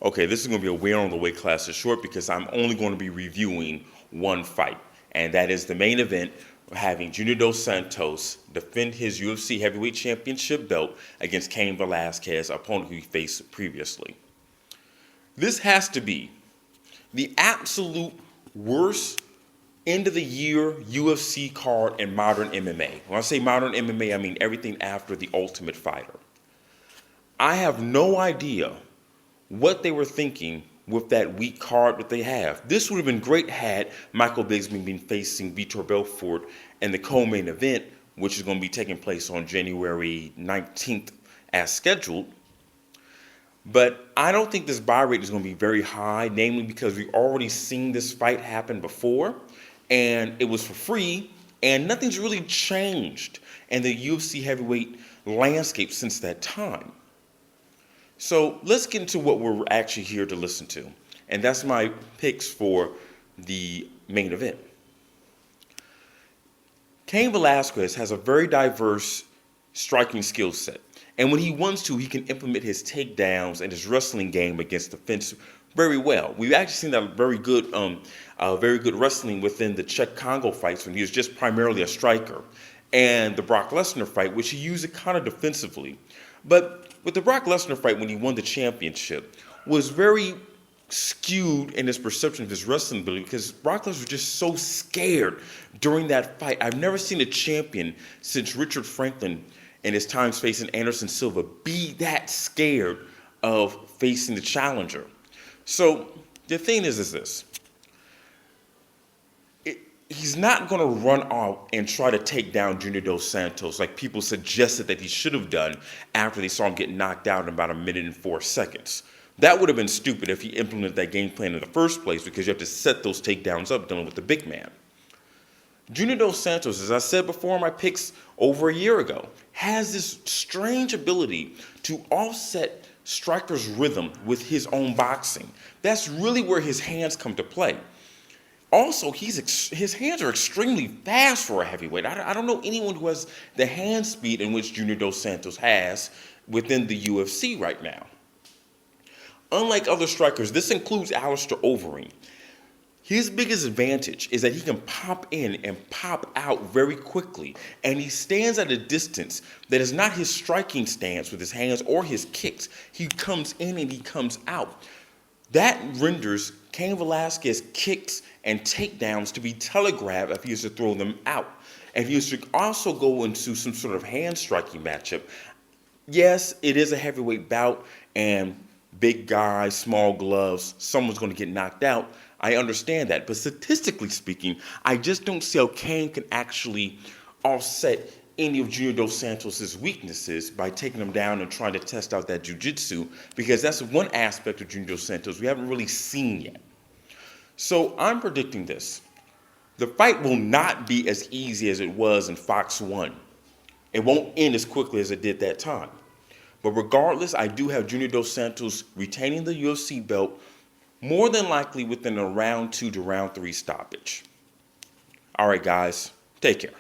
Okay, this is going to be a wear on the weight class is short because I'm only going to be reviewing one fight, and that is the main event, having Junior Dos Santos defend his UFC heavyweight championship belt against Cain Velasquez, opponent who he faced previously. This has to be the absolute worst end of the year UFC card in modern MMA. When I say modern MMA, I mean everything after The Ultimate Fighter. I have no idea what they were thinking with that weak card that they have. This would have been great had Michael Bisping been facing Vitor Belfort in the co-main event, which is going to be taking place on January 19th as scheduled. But I don't think this buy rate is going to be very high, namely because we've already seen this fight happen before, and it was for free, and nothing's really changed in the UFC heavyweight landscape since that time. So let's get into what we're actually here to listen to, and that's my picks for the main event. Cain Velasquez has a very diverse striking skill set. And when he wants to, he can implement his takedowns and his wrestling game against the fence very well. We've actually seen that very good wrestling within the Czech Congo fights when he was just primarily a striker, and the Brock Lesnar fight, which he used it kind of defensively. But with the Brock Lesnar fight, when he won the championship, was very skewed in his perception of his wrestling ability because Brock Lesnar was just so scared during that fight. I've never seen a champion since Richard Franklin in his time facing Anderson Silva be that scared of facing the challenger. So the thing is this. He's not going to run off and try to take down Junior Dos Santos like people suggested that he should have done after they saw him get knocked out in about 1 minute and 4 seconds. That would have been stupid if he implemented that game plan in the first place because you have to set those takedowns up dealing with the big man. Junior Dos Santos, as I said before in my picks over a year ago, has this strange ability to offset strikers' rhythm with his own boxing. That's really where his hands come to play. Also, his hands are extremely fast for a heavyweight. I don't know anyone who has the hand speed in which Junior Dos Santos has within the UFC right now. Unlike other strikers, this includes Alistair Overeem. His biggest advantage is that he can pop in and pop out very quickly, and he stands at a distance that is not his striking stance with his hands or his kicks. He comes in and he comes out. That renders Cain Velasquez kicks and takedowns to be telegraphed if he is to throw them out. If he is to also go into some sort of hand striking matchup, yes, it is a heavyweight bout, and big guy, small gloves, someone's going to get knocked out. I understand that. But statistically speaking, I just don't see how Cain can actually offset any of Junior Dos Santos' weaknesses by taking him down and trying to test out that jiu-jitsu, because that's one aspect of Junior Dos Santos we haven't really seen yet. So I'm predicting this. The fight will not be as easy as it was in Fox 1. It won't end as quickly as it did that time. But regardless, I do have Junior Dos Santos retaining the UFC belt more than likely within a round 2 to round 3 stoppage. All right, guys, take care.